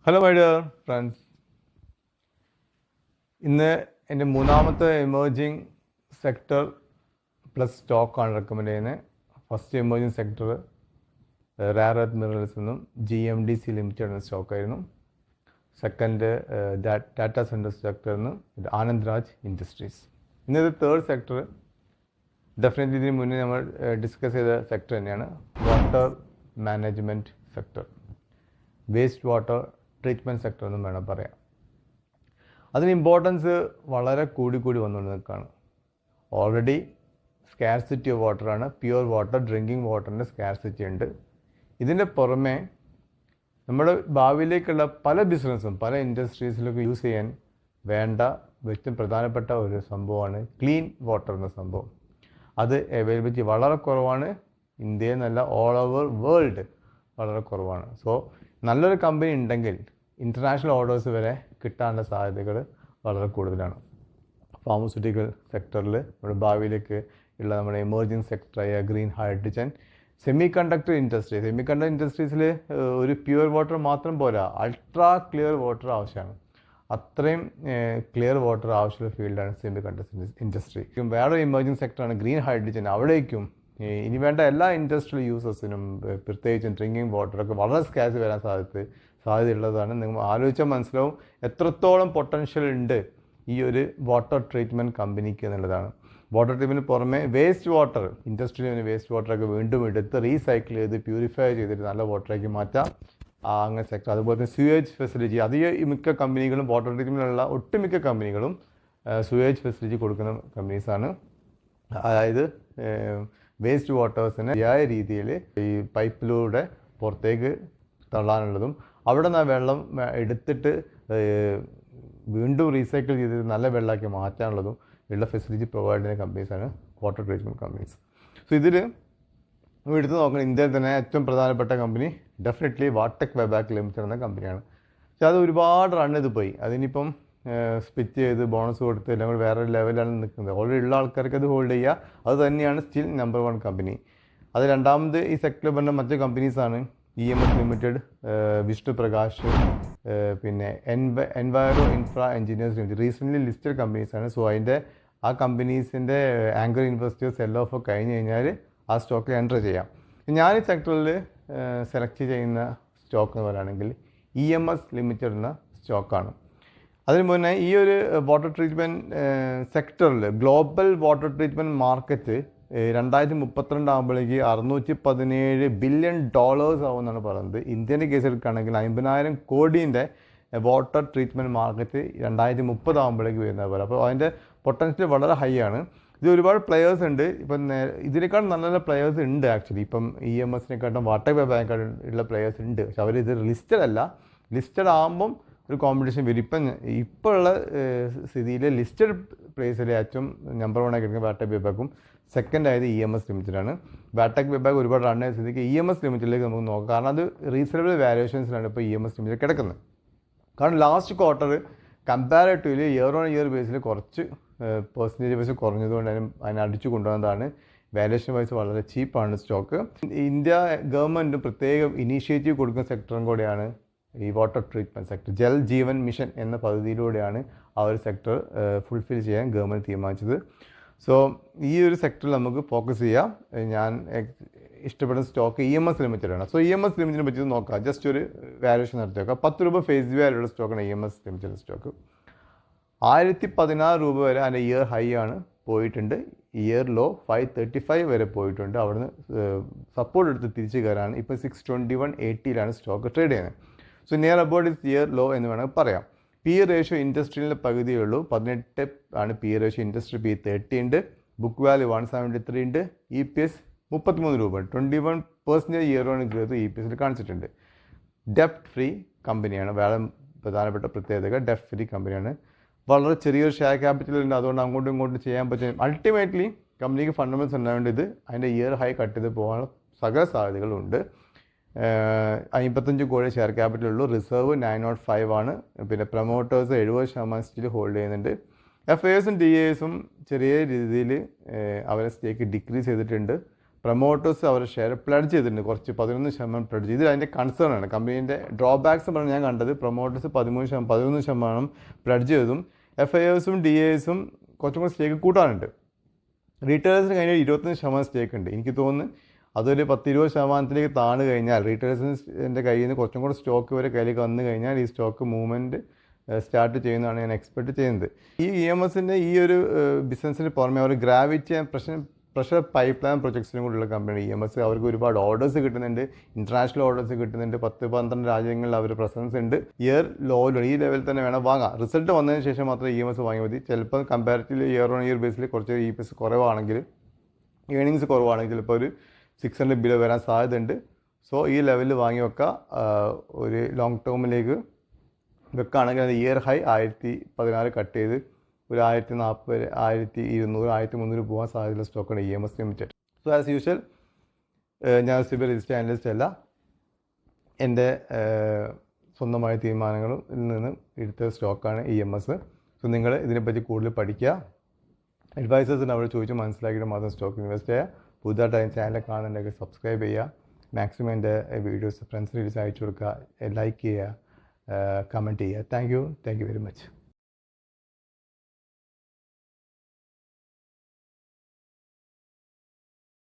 Hello my dear friends, ഇന്ന് എൻ്റെ മൂന്നാമത്തെ എമേർജിങ് സെക്ടർ പ്ലസ് സ്റ്റോക്കാണ് റെക്കമെൻഡ് ചെയ്യുന്നത്. First emerging sector rare earth minerals നിന്നും GMDC ലിമിറ്റഡ് എന്ന സ്റ്റോക്കായിരുന്നു. സെക്കൻഡ് ഡാറ്റ സെൻറ്റർ സെക്ടറിൽ നിന്ന് ആനന്ദ് രാജ് ഇൻഡസ്ട്രീസ്. ഇന്നത്തെ തേർഡ് സെക്ടർ ഡെഫിനറ്റ്ലി ഇതിന് മുന്നേ നമ്മൾ ഡിസ്കസ് ചെയ്ത സെക്ടർ തന്നെയാണ്, water management sector, waste water treatment sector എന്നും വേണം പറയാം. അതിന് ഇമ്പോർട്ടൻസ് വളരെ കൂടി വന്നുകൊണ്ട് നിൽക്കുകയാണ്. ഓൾറെഡി സ്കാർസിറ്റി ഓഫ് വാട്ടറാണ്, പ്യുവർ വാട്ടർ, ഡ്രിങ്കിങ് വാട്ടറിൻ്റെ സ്കാർസിറ്റി ഉണ്ട്. ഇതിൻ്റെ പുറമെ നമ്മുടെ ഭാവിയിലേക്കുള്ള പല ബിസിനസ്സും പല ഇൻഡസ്ട്രീസിലൊക്കെ യൂസ് ചെയ്യാൻ വേണ്ട ഏറ്റവും പ്രധാനപ്പെട്ട ഒരു സംഭവമാണ് ക്ലീൻ വാട്ടർ എന്ന സംഭവം. അത് അവൈലബിലിറ്റി വളരെ കുറവാണ്, ഇന്ത്യയിൽ നിന്നല്ല ഓൾ ഓവർ വേൾഡ് വളരെ കുറവാണ്. സോ നല്ലൊരു കമ്പനി ഉണ്ടെങ്കിൽ ഇൻ്റർനാഷണൽ ഓർഡേഴ്സ് വരെ കിട്ടാനുള്ള സാധ്യതകൾ വളരെ കൂടുതലാണ്. ഫാർമസ്യൂട്ടിക്കൽ സെക്ടറിൽ നമ്മുടെ ഭാവിയിലേക്ക് ഉള്ള നമ്മുടെ എമേർജിങ് സെക്ടറായ ഗ്രീൻ ഹൈഡ്രജൻ, സെമി കണ്ടക്ടർ ഇൻഡസ്ട്രീസിൽ ഒരു പ്യുവർ വാട്ടർ മാത്രം പോരാ, അൾട്രാ ക്ലിയർ വാട്ടർ ആവശ്യമാണ്. അത്രയും ക്ലിയർ വാട്ടർ ആവശ്യമുള്ള ഫീൽഡാണ് സെമി കണ്ടക്ടർ ഇൻഡസ്ട്രി. വേറെ എമേർജിങ് സെക്ടറാണ് ഗ്രീൻ ഹൈഡ്രജൻ. അവിടേക്കും ഇനി വേണ്ട എല്ലാ ഇൻഡസ്ട്രിയൽ യൂസേഴ്സിനും പ്രത്യേകിച്ചും ഡ്രിങ്കിങ് വാട്ടറൊക്കെ വളരെ സ്കാർസ് വരാൻ സാധ്യതയുള്ളതാണ്. നിങ്ങൾ ആലോചിച്ചാൽ മനസ്സിലാവും എത്രത്തോളം പൊട്ടൻഷ്യൽ ഉണ്ട് ഈ ഒരു വാട്ടർ ട്രീറ്റ്മെൻറ്റ് കമ്പനിക്ക് എന്നുള്ളതാണ്. വാട്ടർ ട്രീറ്റ്മെൻറ്റ് പുറമെ വേസ്റ്റ് വാട്ടർ, ഇൻഡസ്ട്രിയിൽ വേസ്റ്റ് വാട്ടറൊക്കെ വീണ്ടും എടുത്ത് റീസൈക്കിൾ ചെയ്ത് പ്യൂരിഫൈ ചെയ്തിട്ട് നല്ല വാട്ടറാക്കി മാറ്റാം, അങ്ങനെ സെക്ടർ. അതുപോലെ തന്നെ സ്യൂവേജ് ഫെസിലിറ്റി, മിക്ക കമ്പനികളും വാട്ടർ ട്രീറ്റ്മെൻറ്റിലുള്ള ഒട്ടുമിക്ക കമ്പനികളും സ്യൂവേജ് ഫെസിലിറ്റി കൊടുക്കുന്ന കമ്പനീസാണ്. അതായത് വേസ്റ്റ് വാട്ടേഴ്സിനെ ശരിയായ രീതിയിൽ ഈ പൈപ്പിലൂടെ പുറത്തേക്ക് തള്ളാനുള്ളതും അവിടെ നിന്ന് വെള്ളം എടുത്തിട്ട് വീണ്ടും റീസൈക്കിൾ ചെയ്ത് നല്ല വെള്ളമാക്കി മാറ്റാനുള്ളതും ഉള്ള ഫെസിലിറ്റി പ്രൊവൈഡ് ചെയ്യുന്ന കമ്പനീസാണ് വാട്ടർ ട്രീറ്റ്മെൻറ്റ് കമ്പനീസ്. സോ ഇതിൽ എടുത്ത് നോക്കണം, ഇന്ത്യയിൽ തന്നെ ഏറ്റവും പ്രധാനപ്പെട്ട കമ്പനി ഡെഫിനറ്റ്ലി വാട്ടക് വെബാക് ലിമിറ്റഡ് എന്ന കമ്പനിയാണ്. പക്ഷേ അത് ഒരുപാട് റൺ ചെയ്ത് പോയി. അതിനിപ്പം സ്പിറ്റ് ചെയ്ത് ബോണസ് കൊടുത്ത് എല്ലാം കൂടി വേറെ ലെവലാണ് നിൽക്കുന്നത്. ഓൾറെഡി ഉള്ള ആൾക്കാർക്ക് അത് ഹോൾഡ് ചെയ്യുക, അത് തന്നെയാണ് സ്റ്റിൽ നമ്പർ 1 കമ്പനി. അത് രണ്ടാമത് ഈ സെക്ടറിൽ പറഞ്ഞ മറ്റു കമ്പനീസാണ് EMS ലിമിറ്റഡ്, വിഷ്ണു പ്രകാശ്, പിന്നെ Enviro Infra Engineers limited. Recently listed കമ്പനീസാണ്. സോ ആ കമ്പനീസിൻ്റെ ആങ്കർ ഇൻവെസ്റ്റേഴ്സ് സെൽ ഓഫ് കഴിഞ്ഞ് കഴിഞ്ഞാൽ ആ സ്റ്റോക്കിൽ എൻ്റർ ചെയ്യാം. ഞാൻ ഈ സെക്ടറിൽ സെലക്ട് ചെയ്യുന്ന സ്റ്റോക്ക് എന്ന് പറയുകയാണെങ്കിൽ EMS ലിമിറ്റഡ് എന്ന സ്റ്റോക്കാണ്. അതിന് മുന്നേ ഈ ഒരു വാട്ടർ ട്രീറ്റ്മെൻറ്റ് സെക്ടറിൽ ഗ്ലോബൽ വാട്ടർ ട്രീറ്റ്മെൻറ്റ് മാർക്കറ്റ് 2032 ആകുമ്പോഴേക്ക് $617 ബില്യൺ ആവുമെന്നാണ് പറയുന്നത്. ഇന്ത്യൻ്റെ കേസ് എടുക്കുകയാണെങ്കിൽ 50,000 കോടിൻ്റെ വാട്ടർ ട്രീറ്റ്മെൻറ്റ് മാർക്കറ്റ് 2030 ആകുമ്പോഴേക്ക് വരുന്നത് പോലെ. അപ്പോൾ അതിൻ്റെ പൊട്ടൻഷ്യൽ വളരെ ഹൈ ആണ്. ഇത് ഒരുപാട് പ്ലെയേഴ്സ് ഉണ്ട്. ഇപ്പം ഇതിനേക്കാൾ നല്ല നല്ല പ്ലെയേഴ്സ് ഉണ്ട് ആക്ച്വലി. ഇപ്പം EMSനെക്കാട്ടും വാട്ടർ വെബാക്കാട്ടും ഉള്ള പ്ലെയേഴ്സ് ഉണ്ട്. പക്ഷെ അവരിത് ലിസ്റ്റഡ് അല്ല. ലിസ്റ്റഡ് ആകുമ്പം ഒരു കോമ്പറ്റീഷൻ വരും. ഇപ്പോൾ ഉള്ള സ്ഥിതിയിൽ ലിസ്റ്റഡ് പ്ലേസിൽ ഏറ്റവും നമ്പർ 1 ആയി കിടക്കുന്നത് വാട്ടക് വെബാക്കും, സെക്കൻഡ് ആയത് EMS ലിമിറ്റഡാണ്. വാട്ടക് വെബാക്ക് ഒരുപാട് റൺ ആയ സ്ഥിതിക്ക് EMS ലിമിറ്റഡിലേക്ക് നമുക്ക് നോക്കാം. കാരണം അത് റീസണബിൾ വാല്യൂഷൻസിലാണ് ഇപ്പോൾ EMS ലിമിറ്റഡ് കിടക്കുന്നത്. കാരണം last quarter comparatively year on year ബേസിൽ കുറച്ച് പെർസെൻറ്റേജ് വൈസ് കുറഞ്ഞതുകൊണ്ട് അതിനെ അടിച്ചു കൊണ്ടുവന്നതാണ്. വാല്യൂഷൻ വൈസ് വളരെ ചീപ്പാണ് സ്റ്റോക്ക്. ഇന്ത്യ ഗവൺമെൻറ് പ്രത്യേകം ഇനീഷ്യേറ്റീവ് കൊടുക്കുന്ന സെക്ടറും കൂടെയാണ് ഈ water treatment sector. Jal Jeevan mission എന്ന പദ്ധതിയിലൂടെയാണ് ആ ഒരു സെക്ടർ ഫുൾഫിൽ ചെയ്യാൻ ഗവൺമെൻറ് തീരുമാനിച്ചത്. സോ ഈ ഒരു സെക്ടറിൽ നമുക്ക് ഫോക്കസ് ചെയ്യാം. ഞാൻ ഇഷ്ടപ്പെടുന്ന സ്റ്റോക്ക് EMS ലിമിറ്റഡാണ്. സോ EMS ലിമിറ്റഡിനെ പറ്റി നോക്കാം. ജസ്റ്റ് ഒരു വാല്യൂഷൻ നടത്തി നോക്കാം. 10 രൂപ ഫേസ് വാല്യൂ ഉള്ള സ്റ്റോക്കാണ് EMS ലിമിറ്റഡ് സ്റ്റോക്ക്. 1016 രൂപ വരെ അതിൻ്റെ ഇയർ ഹൈ ആണ് പോയിട്ടുണ്ട്. ഇയർ ലോ 535 വരെ പോയിട്ടുണ്ട്. അവിടുന്ന് സപ്പോർട്ട് എടുത്ത് തിരിച്ച് കയറാണ്. ഇപ്പോൾ 621.80 സ്റ്റോക്ക് ട്രേഡ് ചെയ്യുന്നത്. So near about is year low എന്ന് വേണമെങ്കിൽ പറയാം. PE റേഷ്യോ ഇൻഡസ്ട്രിയിലെ പകുതിയേ ഉള്ളൂ, 18 ആണ് PE റേഷ്യോ. ഇൻഡസ്ട്രി PE 30 ഉണ്ട്. ബുക്ക് വാല്യൂ 173 ഉണ്ട്. EPS 33 രൂപ. 21% ഇയർ ഓൺ ഗ്രോത്ത് EPSൽ കാണിച്ചിട്ടുണ്ട്. ഡെപ്റ്റ് ഫ്രീ കമ്പനിയാണ്. വേറെ പ്രധാനപ്പെട്ട പ്രത്യേകത ഡെപ്റ്റ് ഫ്രീ കമ്പനിയാണ്. വളരെ ചെറിയൊരു ഷെയർ ക്യാപിറ്റൽ ഉണ്ട്. അതുകൊണ്ട് അങ്ങോട്ടും ഇങ്ങോട്ടും ചെയ്യാൻ പറ്റും. അൾട്ടിമേറ്റ്ലി കമ്പനിക്ക് ഫണ്ടമെന്റ്സ് ഉണ്ടായതുകൊണ്ട് ഇത് അതിൻ്റെ ഇയർ ഹൈ കട്ട് ചെയ്ത് പോകാനുള്ള സകല സാധ്യതകളുണ്ട്. 55 കോടി ഷെയർ ക്യാപിറ്റൽ ഉള്ളൂ. റിസർവ് 905 ആണ്. പിന്നെ പ്രൊമോട്ടേഴ്സ് 70% സ്റ്റിൽ ഹോൾഡ് ചെയ്യുന്നുണ്ട്. FASും DASും ചെറിയ രീതിയിൽ അവരെ സ്റ്റേക്ക് ഡിക്രീസ് ചെയ്തിട്ടുണ്ട്. പ്രൊമോട്ടേഴ്സ് അവരുടെ ഷെയർ പ്ലഡ്ജ് ചെയ്തിട്ടുണ്ട്, കുറച്ച് 11% പ്ലഡ്ജ്. ഇത് അതിൻ്റെ കൺസേൺ ആണ്. കമ്പനീൻ്റെ ഡ്രോബാക്സ് പറഞ്ഞാൽ ഞാൻ കണ്ടത് പ്രൊമോട്ടേഴ്സ് 11% പ്ലഡ്ജ് ചെയ്തതും FIOസും DASും കുറച്ചും കൂടി സ്റ്റേക്ക് കൂട്ടാനുണ്ട്. റീറ്റെയിലേഴ്സിന് കഴിഞ്ഞാൽ 25% സ്റ്റേക്ക് ഉണ്ട്. എനിക്ക് തോന്നുന്നു അതൊരു 10-20% താണു കഴിഞ്ഞാൽ റീറ്റെയിലേഴ്സിൻ്റെ കയ്യിൽ നിന്ന് കുറച്ചും കൂടി സ്റ്റോക്ക് ഇവരെ കയ്യിലേക്ക് വന്നു കഴിഞ്ഞാൽ ഈ സ്റ്റോക്ക് മൂവ്മെൻറ്റ് സ്റ്റാർട്ട് ചെയ്യുന്നതാണ് ഞാൻ എക്സ്പെക്ട് ചെയ്യുന്നത്. ഈ EMSൻ്റെ ഈ ഒരു ബിസിനസ്സിന് പുറമെ അവർ gravity and pressure pipeline പ്രൊജക്ട്സിനും കൂടിയുള്ള കമ്പനിയാണ് EMS. അവർക്ക് ഒരുപാട് ഓർഡേഴ്സ് കിട്ടുന്നുണ്ട്, ഇൻ്റർനാഷണൽ ഓർഡേഴ്സ് കിട്ടുന്നുണ്ട്. 10-12 രാജ്യങ്ങളിൽ അവർ പ്രസൻസ് ഉണ്ട്. ഇയർ ലോയിലാണ്, ഈ ലെവലിൽ തന്നെ വേണം വാങ്ങാം. റിസൾട്ട് വന്നതിന് ശേഷം മാത്രമേ EMS വാങ്ങിയാൽ മതി. ചിലപ്പോൾ കമ്പാരിറ്റീവ്ലി ഇയർ ഓൺ ഇയർ ബേസിൽ കുറച്ച് EPS കുറവാണെങ്കിൽ, ഏണിങ്സ് കുറവാണെങ്കിൽ ചിലപ്പോൾ ഒരു 600 ബിലോ വരാൻ സാധ്യതയുണ്ട്. സോ ഈ ലെവലിൽ വാങ്ങി വെക്കുക. ഒരു ലോങ് ടേമിലേക്ക് വെക്കുകയാണെങ്കിൽ അത് ഇയർ ഹൈ 1014 കട്ട് ചെയ്ത് ഒരു 1040, 1200, 1300 പോകാൻ സാധ്യതയുള്ള സ്റ്റോക്കാണ് EMS limited. So as usual ഞാൻ സിബിൽ രജിസ്റ്റർ അനലിസ്റ്റ് അല്ല. എൻ്റെ സ്വന്തമായ തീരുമാനങ്ങളിൽ നിന്ന് എടുത്ത സ്റ്റോക്കാണ് EMS. സോ നിങ്ങൾ ഇതിനെപ്പറ്റി കൂടുതൽ പഠിക്കുക. അഡ്വൈസേഴ്സിന് അവിടെ ചോദിച്ച് മനസ്സിലാക്കിയിട്ട് മാത്രം സ്റ്റോക്ക് ഇൻവെസ്റ്റ് ചെയ്യുക. പുതുതായിട്ട് ചാനൽ കാണുന്നുണ്ടെങ്കിൽ സബ്സ്ക്രൈബ് ചെയ്യുക. മാക്സിമം എൻ്റെ വീഡിയോസ് ഫ്രണ്ട്സിന് അയച്ചു കൊടുക്കുക, ലൈക്ക് ചെയ്യുക, കമൻറ്റ് ചെയ്യുക. Thank you very much.